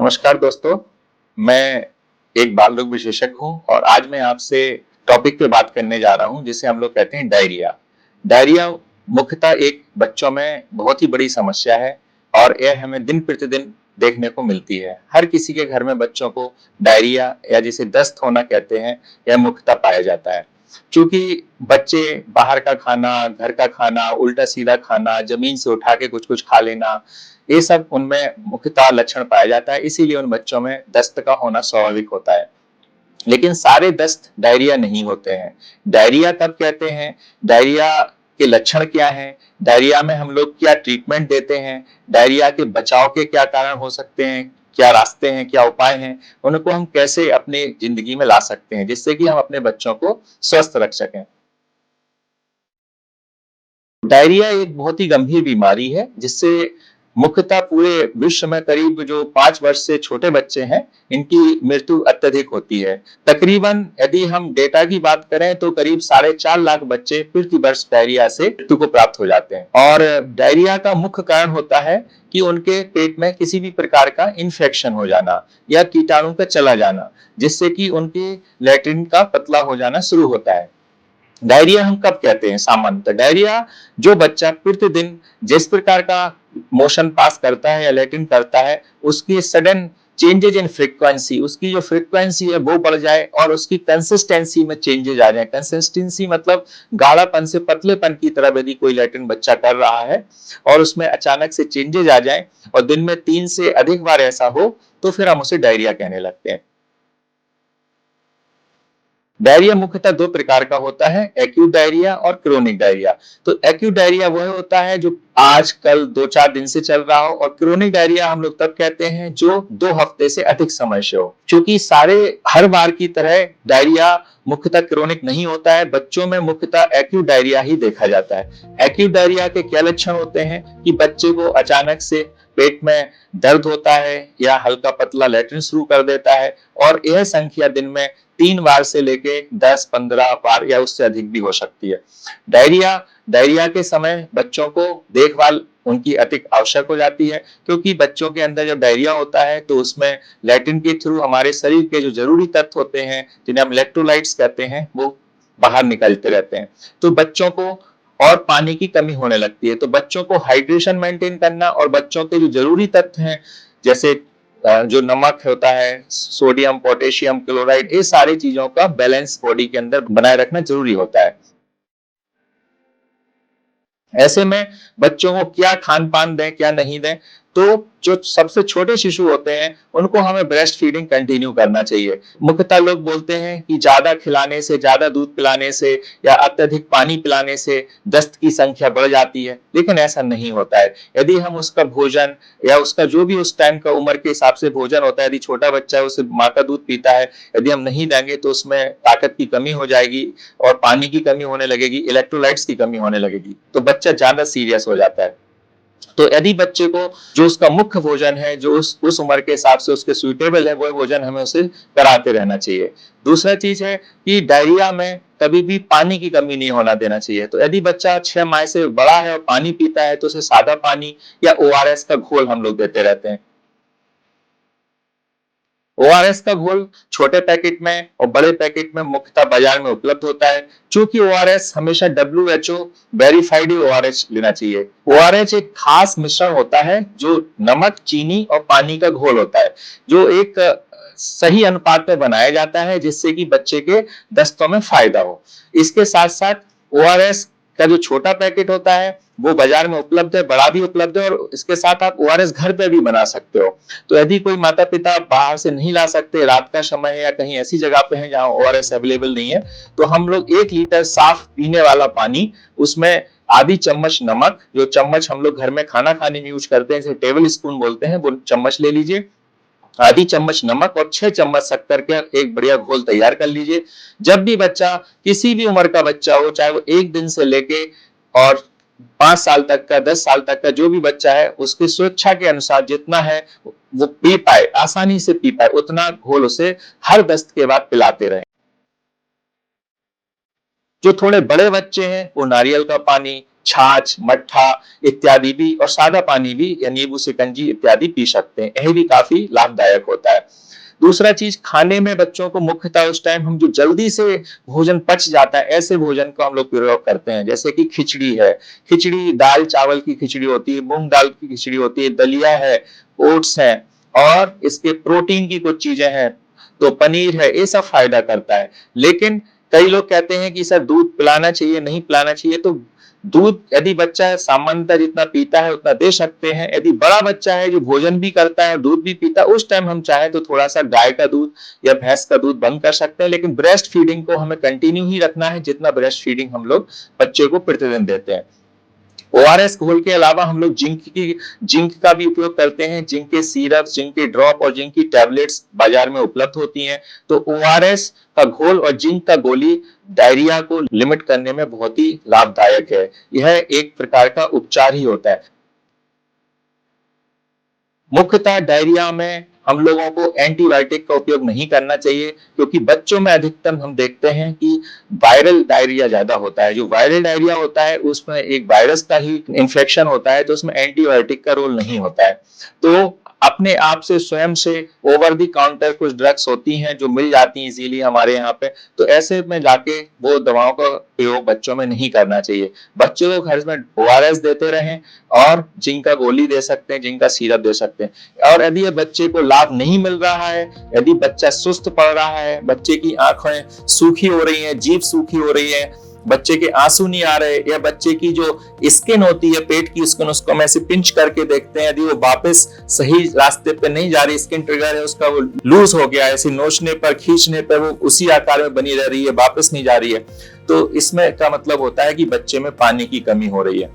नमस्कार दोस्तों, मैं एक बाल रोग विशेषज्ञ हूँ और आज मैं आपसे टॉपिक पे बात करने जा रहा हूँ जिसे हम लोग कहते हैं डायरिया। डायरिया मुख्यतः एक बच्चों में बहुत ही बड़ी समस्या है और यह हमें दिन प्रतिदिन देखने को मिलती है। हर किसी के घर में बच्चों को डायरिया या जिसे दस्त होना कहते हैं, यह मुख्यतः पाया जाता है। चूंकि बच्चे बाहर का खाना, घर का खाना, उल्टा सीधा खाना, जमीन से उठा के कुछ कुछ खा लेना, ये सब उनमें मुख्यतः लक्षण पाया जाता है, इसीलिए उन बच्चों में दस्त का होना स्वाभाविक होता है। लेकिन सारे दस्त डायरिया नहीं होते हैं। डायरिया कब कहते हैं, डायरिया के लक्षण क्या हैं, डायरिया में हम लोग क्या ट्रीटमेंट देते हैं, डायरिया के बचाव के क्या कारण हो सकते हैं, क्या रास्ते हैं, क्या उपाय हैं, उनको हम कैसे अपनी जिंदगी में ला सकते हैं जिससे कि हम अपने बच्चों को स्वस्थ रख सकें। डायरिया एक बहुत ही गंभीर बीमारी है जिससे मुख्यतः पूरे विश्व में करीब जो 5 वर्ष से छोटे बच्चे हैं, इनकी मृत्यु अत्यधिक होती है। तकरीबन यदि हम डेटा की बात करें तो करीब 4.5 लाख बच्चे प्रति वर्ष डायरिया से मृत्यु को प्राप्त हो जाते हैं। और डायरिया का मुख्य कारण होता है कि उनके पेट में किसी भी प्रकार का इन्फेक्शन हो जाना या कीटाणु का चला जाना, जिससे कि उनके लैट्रिन का पतला हो जाना शुरू होता है। डायरिया हम कब कहते हैं, सामान्यतः डायरिया जो बच्चा प्रतिदिन जिस प्रकार का मोशन पास करता है या लैट्रिन करता है, उसकी सडन चेंजेज इन फ्रीक्वेंसी, उसकी जो फ्रीक्वेंसी है वो बढ़ जाए और उसकी कंसिस्टेंसी में चेंजेज आ जाए। कंसिस्टेंसी मतलब गाढ़ापन से पतलेपन की तरफ यदि कोई लैट्रिन बच्चा कर रहा है और उसमें अचानक से चेंजेज आ जाए और दिन में 3 से अधिक बार ऐसा हो, तो फिर हम उसे डायरिया कहने लगते हैं। डायरिया मुख्यतः 2 प्रकार का होता है, एक्यूट डायरिया और क्रोनिक डायरिया। तो एक्यूट डायरिया वह होता है जो आज कल 2-4 दिन से चल रहा हो, और क्रोनिक डायरिया हम लोग तब कहते हैं जो 2 हफ्ते से अधिक समय से हो। क्योंकि सारे हर बार की तरह डायरिया मुख्यतः क्रोनिक नहीं होता है, बच्चों में मुख्यतः एक्यूट डायरिया ही देखा जाता है। एक्यूट डायरिया के क्या लक्षण होते हैं कि बच्चे को अचानक से पेट में दर्द होता है या हल्का पतला लैट्रिन शुरू कर देता है, और यह संख्या दिन में 3 बार से लेके 10-15 बार या उससे अधिक भी हो सकती है। डायरिया डायरिया के समय बच्चों को देखभाल उनकी अधिक आवश्यक हो जाती है, क्योंकि बच्चों के अंदर जब डायरिया होता है तो उसमें लैट्रिन के थ्रू हमारे शरीर के जो जरूरी तत्व होते हैं, जिन्हें हम इलेक्ट्रोलाइट्स कहते हैं, वो बाहर निकलते रहते हैं। तो बच्चों को और पानी की कमी होने लगती है। तो बच्चों को हाइड्रेशन मेंटेन करना और बच्चों के जो जरूरी तत्व हैं, जैसे जो नमक होता है, सोडियम, पोटेशियम, क्लोराइड, ये सारी चीजों का बैलेंस बॉडी के अंदर बनाए रखना जरूरी होता है। ऐसे में बच्चों को क्या खान पान दें, क्या नहीं दें, तो जो सबसे छोटे शिशु होते हैं उनको हमें ब्रेस्ट फीडिंग कंटिन्यू करना चाहिए। मुख्यतः लोग बोलते हैं कि ज्यादा खिलाने से, ज्यादा दूध पिलाने से या अत्यधिक पानी पिलाने से दस्त की संख्या बढ़ जाती है, लेकिन ऐसा नहीं होता है। यदि हम उसका भोजन या उसका जो भी उस टाइम का उम्र के हिसाब से भोजन होता है, यदि छोटा बच्चा है उसे माँ का दूध पीता है, यदि हम नहीं देंगे तो उसमें ताकत की कमी हो जाएगी और पानी की कमी होने लगेगी, इलेक्ट्रोलाइट्स की कमी होने लगेगी, तो बच्चा ज्यादा सीरियस हो जाता है। तो यदि बच्चे को जो उसका मुख्य भोजन है, जो उस उम्र के हिसाब से उसके सुइटेबल है, वो भोजन हमें उसे कराते रहना चाहिए। दूसरा चीज है कि डायरिया में कभी भी पानी की कमी नहीं होना देना चाहिए। तो यदि बच्चा 6 माह से बड़ा है और पानी पीता है तो उसे सादा पानी या ओआरएस का घोल हम लोग देते रहते हैं। ओआरएस का घोल छोटे पैकेट में और बड़े पैकेट में मुख्यतः बाजार में उपलब्ध होता है। चूंकि ओआरएस हमेशा WHO वेरीफाइड ओआरएस लेना चाहिए। ओआरएस एक खास मिश्रण होता है जो नमक, चीनी और पानी का घोल होता है, जो एक सही अनुपात में बनाया जाता है जिससे कि बच्चे के दस्तों में फायदा हो। इसके साथ साथ ओआरएस का जो छोटा पैकेट होता है वो बाजार में उपलब्ध है, बड़ा भी उपलब्ध है, और इसके साथ आप ओआरएस घर पे भी बना सकते हो। तो यदि कोई माता पिता बाहर से नहीं ला सकते, रात का समय है या कहीं ऐसी जगह पे है जहां ओआरएस अवेलेबल नहीं है, तो हम लोग 1 लीटर साफ पीने वाला पानी, उसमें आधी चम्मच नमक, जो चम्मच हम लोग घर में खाना खाने में यूज करते हैं, जैसे टेबल स्पून बोलते हैं, वो चम्मच ले लीजिए, आधी चम्मच नमक और 6 चम्मच शक्कर का एक बढ़िया घोल तैयार कर लीजिए। जब भी बच्चा, किसी भी उम्र का बच्चा हो, चाहे वो 1 दिन से लेके और 5 साल तक का, 10 साल तक का जो भी बच्चा है, उसकी स्वेच्छा के अनुसार जितना है वो पी पाए, आसानी से पी पाए, उतना घोल उसे हर दस्त के बाद पिलाते रहे। जो थोड़े बड़े बच्चे हैं वो नारियल का पानी, छाछ, मट्ठा इत्यादि भी और सादा पानी भी या नींबू शिकंजी इत्यादि पी सकते हैं। यह भी काफी लाभदायक होता है। दूसरा चीज, खाने में बच्चों को मुख्यतः उस टाइम हम जो जल्दी से भोजन पच जाता है ऐसे भोजन को हम लोग प्रयोग करते हैं, जैसे कि खिचड़ी है। खिचड़ी दाल चावल की खिचड़ी होती है, मूंग दाल की खिचड़ी होती है, दलिया है, ओट्स है और इसके प्रोटीन की कुछ चीजें हैं, तो पनीर है, ये सब फायदा करता है। लेकिन कई लोग कहते हैं कि सर दूध पिलाना चाहिए, नहीं पिलाना चाहिए। तो दूध यदि बच्चा सामान्यतः जितना पीता है उतना दे सकते हैं। यदि बड़ा बच्चा है जो भोजन भी करता है दूध भी पीता है, उस टाइम हम चाहे तो थोड़ा सा गाय का दूध या भैंस का दूध बंद कर सकते हैं। लेकिन ब्रेस्ट फीडिंग को हमें कंटिन्यू ही रखना है, जितना ब्रेस्ट फीडिंग हम लोग बच्चे को प्रतिदिन देते हैं। ओआरएस घोल के अलावा हम लोग जिंक का भी उपयोग करते हैं। जिंक के सिरप, जिंक के ड्रॉप और जिंक की टैबलेट्स बाजार में उपलब्ध होती हैं। तो ओआरएस का घोल और जिंक का गोली डायरिया को लिमिट करने में बहुत ही लाभदायक है। यह एक प्रकार का उपचार ही होता है। मुख्यतः डायरिया में हम लोगों को एंटीबायोटिक का उपयोग नहीं करना चाहिए, क्योंकि बच्चों में अधिकतम हम देखते हैं कि वायरल डायरिया ज्यादा होता है। जो वायरल डायरिया होता है उसमें एक वायरस का ही इन्फेक्शन होता है, तो उसमें एंटीबायोटिक का रोल नहीं होता है। तो अपने आप से स्वयं से ओवर द काउंटर कुछ ड्रग्स होती हैं जो मिल जाती हैं इजीली हमारे यहाँ पे, तो ऐसे में जाके वो दवाओं का प्रयोग बच्चों में नहीं करना चाहिए। बच्चों को घर में ओआरएस देते रहें और जिंक का गोली दे सकते हैं, जिंक का सिरप दे सकते हैं। और यदि बच्चे को लाभ नहीं मिल रहा है, यदि बच्चा सुस्त पड़ रहा है, बच्चे की आंखें सूखी हो रही हैं, जीभ सूखी हो रही है, बच्चे के आंसू नहीं आ रहे, या बच्चे की जो स्किन होती है पेट की स्किन, उसको हम ऐसे पिंच करके देखते हैं, यदि वो वापस सही रास्ते पे नहीं जा रही, स्किन ट्रिगर है उसका, वो लूज हो गया है, ऐसे नोचने पर खींचने पर वो उसी आकार में बनी रह रही है, वापस नहीं जा रही है, तो इसमें का मतलब होता है कि बच्चे में पानी की कमी हो रही है।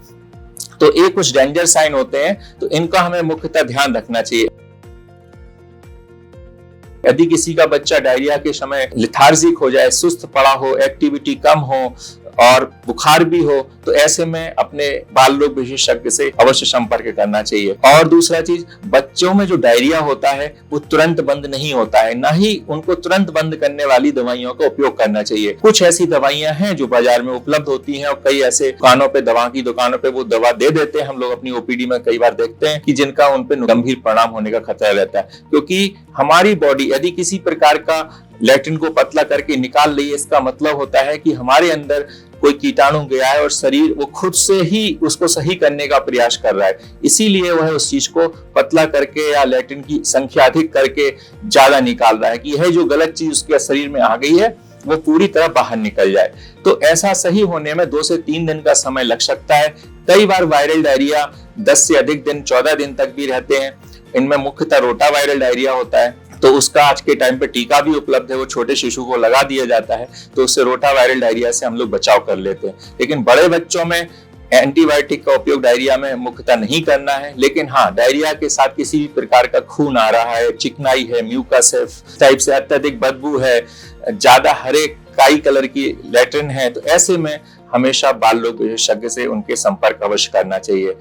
तो ये कुछ डेंजर साइन होते हैं, तो इनका हमें मुख्यतः ध्यान रखना चाहिए। यदि किसी का बच्चा डायरिया के समय लिथार्जिक हो जाए, सुस्त पड़ा हो, एक्टिविटी कम हो और बुखार भी हो, तो ऐसे में अपने बाल रोग विशेषज्ञ से अवश्य संपर्क करना चाहिए। और दूसरा चीज, बच्चों में जो डायरिया होता है वो तुरंत बंद नहीं होता है, ना ही उनको तुरंत बंद करने वाली दवाइयों का उपयोग करना चाहिए। कुछ ऐसी दवाइयां हैं जो बाजार में उपलब्ध होती हैं और कई ऐसे दुकानों पे, दवा की दुकानों पे वो दवा दे देते हैं। हम लोग अपनी ओपीडी में कई बार देखते हैं कि जिनका उन पे गंभीर परिणाम होने का खतरा रहता है, क्योंकि हमारी बॉडी यदि किसी प्रकार का लैट्रिन को पतला करके निकाल रही है, इसका मतलब होता है कि हमारे अंदर कोई कीटाणु गया है और शरीर वो खुद से ही उसको सही करने का प्रयास कर रहा है, इसीलिए वह उस चीज को पतला करके या लैट्रिन की संख्या अधिक करके ज्यादा निकाल रहा है कि यह जो गलत चीज उसके शरीर में आ गई है वो पूरी तरह बाहर निकल जाए। तो ऐसा सही होने में 2 से 3 दिन का समय लग सकता है। कई बार वायरल डायरिया 10 से अधिक दिन, 14 दिन तक भी रहते हैं। इनमें मुख्यतः रोटा वायरल डायरिया होता है, तो उसका आज के टाइम पे टीका भी उपलब्ध है, वो छोटे शिशु को लगा दिया जाता है, तो उससे रोटा वायरल डायरिया से हम लोग बचाव कर लेते हैं। लेकिन बड़े बच्चों में एंटीबायोटिक का उपयोग डायरिया में मुख्यतः नहीं करना है। लेकिन हाँ, डायरिया के साथ किसी भी प्रकार का खून आ रहा है, चिकनाई है, म्यूकस है, टाइप से अत्यधिक बदबू है, ज्यादा हरे काई कलर की लैट्रिन है, तो ऐसे में हमेशा बाल रोग विशेषज्ञ से उनके संपर्क अवश्य करना चाहिए।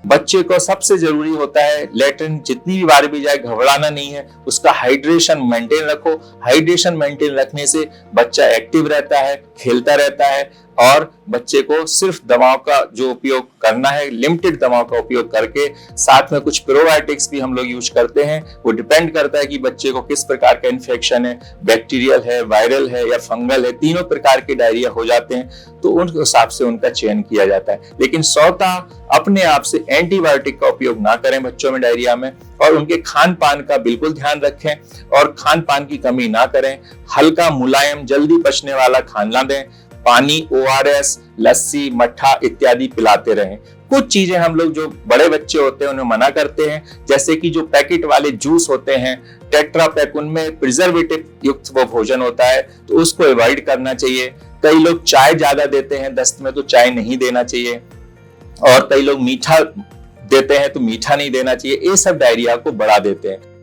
बच्चे को सबसे जरूरी होता है लैट्रिन जितनी भी बार भी जाए घबराना नहीं है, उसका हाइड्रेशन मेंटेन रखो। हाइड्रेशन मेंटेन रखने से बच्चा एक्टिव रहता है, खेलता रहता है और बच्चे को सिर्फ दवाओं का जो उपयोग करना है, लिमिटेड दवाओं का उपयोग करके, साथ में कुछ प्रोबायोटिक्स भी हम लोग यूज करते हैं। वो डिपेंड करता है कि बच्चे को किस प्रकार का इन्फेक्शन है, बैक्टीरियल है, वायरल है या फंगल है, तीनों प्रकार के डायरिया हो जाते हैं, तो उन हिसाब से उनका चयन किया जाता है। लेकिन स्वतः अपने आप से एंटीबायोटिक का उपयोग ना करें बच्चों में डायरिया में, और उनके खान पान का बिल्कुल ध्यान रखें और खान पान की कमी ना करें। हल्का, मुलायम, जल्दी पचने वाला खाना दें। पानी, ओआरएस, लस्सी, मट्ठा इत्यादि पिलाते रहें। कुछ चीजें हम लोग जो बड़े बच्चे होते हैं उन्हें मना करते हैं, जैसे कि जो पैकेट वाले जूस होते हैं, टेट्रा पैक, उनमें प्रिजर्वेटिव युक्त वो भोजन होता है, तो उसको अवॉइड करना चाहिए। कई लोग चाय ज्यादा देते हैं दस्त में, तो चाय नहीं देना चाहिए, और कई लोग मीठा देते हैं तो मीठा नहीं देना चाहिए। ये सब डायरिया को बढ़ा देते हैं।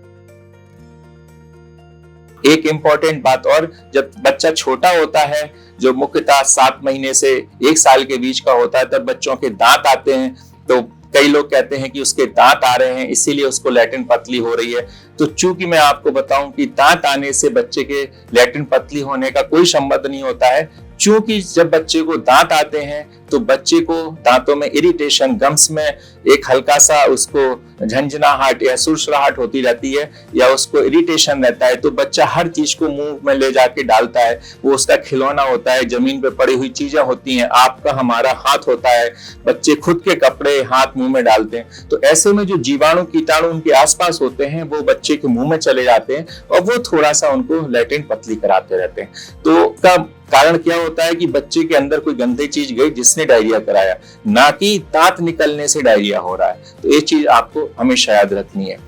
एक इंपॉर्टेंट बात और, जब बच्चा छोटा होता है, जो मुख्यतः 7 महीने से 1 साल के बीच का होता है, तब बच्चों के दांत आते हैं, तो कई लोग कहते हैं कि उसके दांत आ रहे हैं इसीलिए उसको लैट्रिन पतली हो रही है। तो चूंकि मैं आपको बताऊं कि दांत आने से बच्चे के लैट्रिन पतली होने का कोई संबंध नहीं होता है, क्योंकि जब बच्चे को दांत आते हैं तो बच्चे को दांतों में इरिटेशन, गम्स में एक हल्का सा उसको झंझनाहट या सुरसुराहट होती रहती है या उसको इरिटेशन रहता है, तो बच्चा हर चीज को मुंह में ले जाके डालता है। वो उसका खिलौना होता है, जमीन पे पड़ी हुई चीजें होती हैं, आपका हमारा हाथ होता है, बच्चे खुद के कपड़े हाथ मुंह में डालते हैं। तो ऐसे में जो जीवाणु कीटाणु उनके आसपास होते हैं वो बच्चे के मुंह में चले जाते हैं और वो थोड़ा सा उनको लैट्रिन पतली कराते रहते हैं। तो का कारण क्या होता है कि बच्चे के अंदर कोई गंदी चीज गई जिसने डायरिया कराया, ना कि दांत निकलने से डायरिया हो रहा है। तो ये चीज आपको हमेशा याद रखनी है।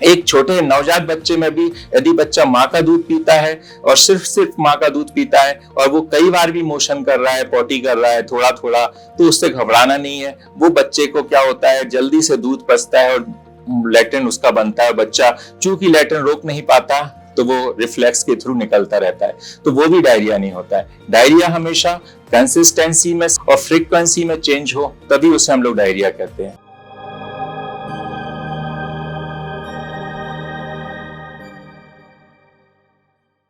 एक छोटे नवजात बच्चे में भी यदि बच्चा माँ का दूध पीता है और सिर्फ माँ का दूध पीता है और वो कई बार भी मोशन कर रहा है, पॉटी कर रहा है थोड़ा थोड़ा, तो उससे घबराना नहीं है। वो बच्चे को क्या होता है, जल्दी से दूध पचता है और लैट्रिन उसका बनता है। बच्चा चूंकि लैट्रिन रोक नहीं पाता तो वो रिफ्लेक्स के थ्रू निकलता रहता है, तो वो भी डायरिया नहीं होता है। डायरिया हमेशा कंसिस्टेंसी में और फ्रीक्वेंसी में चेंज हो तभी उसे हम लोग डायरिया कहते हैं।